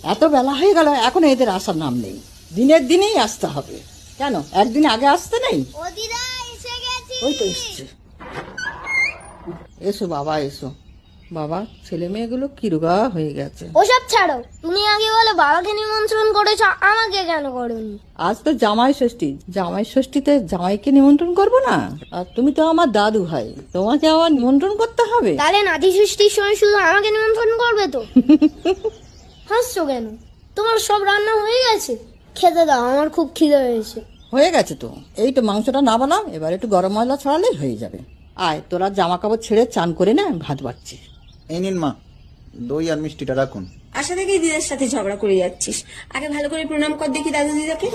এত বেলা হয়ে গেল, এখন এদের আসার নাম নেই। দিনের দিনেই আসতে হবে। কেন একদিন আগে আসতে নেই? ও দিদা এসে গেছি। ওই তো এসছে। এসো বাবা এসো। বাবা ছেলে মেয়েগুলো কিরুগা হয়ে গেছে। ওসব ছাড়ো, তুমি আগে বলো বাবাকে নিমন্ত্রণ করেছো, আমাকে কেন করোনি? আজ তো জামাই ষষ্ঠী, জামাই ষষ্ঠীতে জামাইকে নিমন্ত্রণ করবো না? আর তুমি তো আমার দাদু ভাই, তোমাকে আবার নিমন্ত্রণ করতে হবে? তাহলে নাতি ষষ্ঠীর সময় শুধু আমাকে নিমন্ত্রণ করবে তো? হাসছো কেন? তোমার সব রান্না হয়ে গেছে? খেতে দাও, আমার খুব খিদে হয়েছে। হয়ে গেছে তো, এই তো মাংসটা না বানাও, এবার একটু গরম মশলা ছড়ালেই হয়ে যাবে। আয় তোরা জামা কাপড় ছেড়ে চান করে না, ভাত বাড়ছি। এই নিন মা, দই আর মিষ্টিটা রাখুন। আশা থেকেই দিদার সাথে ঝগড়া করে যাচ্ছিস। আগে ভালো করে প্রণাম কর দেখি দাদু দিদাকে।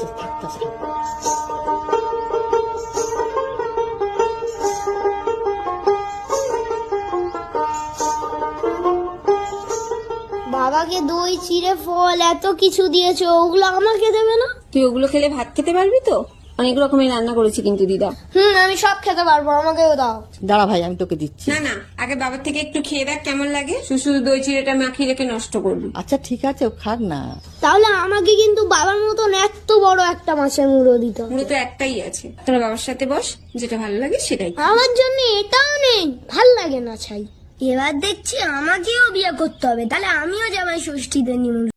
বাবাকে দই চিড়ে ফল এত কিছু দিয়েছো, ওগুলো আমাকে দেবে না? তুই ওগুলো খেলে ভাত খেতে পারবি তো? অনেক রকমের রান্না করেছি কিন্তু দিদা। আমি সব খেতে পারবো, আমাকেও দাও। দাঁড়া ভাই, আমি তোকে দিচ্ছি। না না, আগে বাবার থেকে একটু খেয়ে দেখ কেমন লাগে। শুধু দই চিড়েটা মাখিয়ে রেখে নষ্ট করবি। আচ্ছা ঠিক আছে, ও খাক না। তাহলে আমাকে কিন্তু বাবার মতন এত বড় একটা মাছের মুড়ো দিতে হবে। মুড়ো তো একটাই আছে, তোরা বাবার সাথে বস, যেটা ভালো লাগে সেটাই। আমার জন্য এটাও নেই, ভাল লাগে না ছাই। এবার দেখছি আমাকেও বিয়ে করতে হবে, তাহলে আমিও জামাই ষষ্ঠীতে নিমন্ত্রণ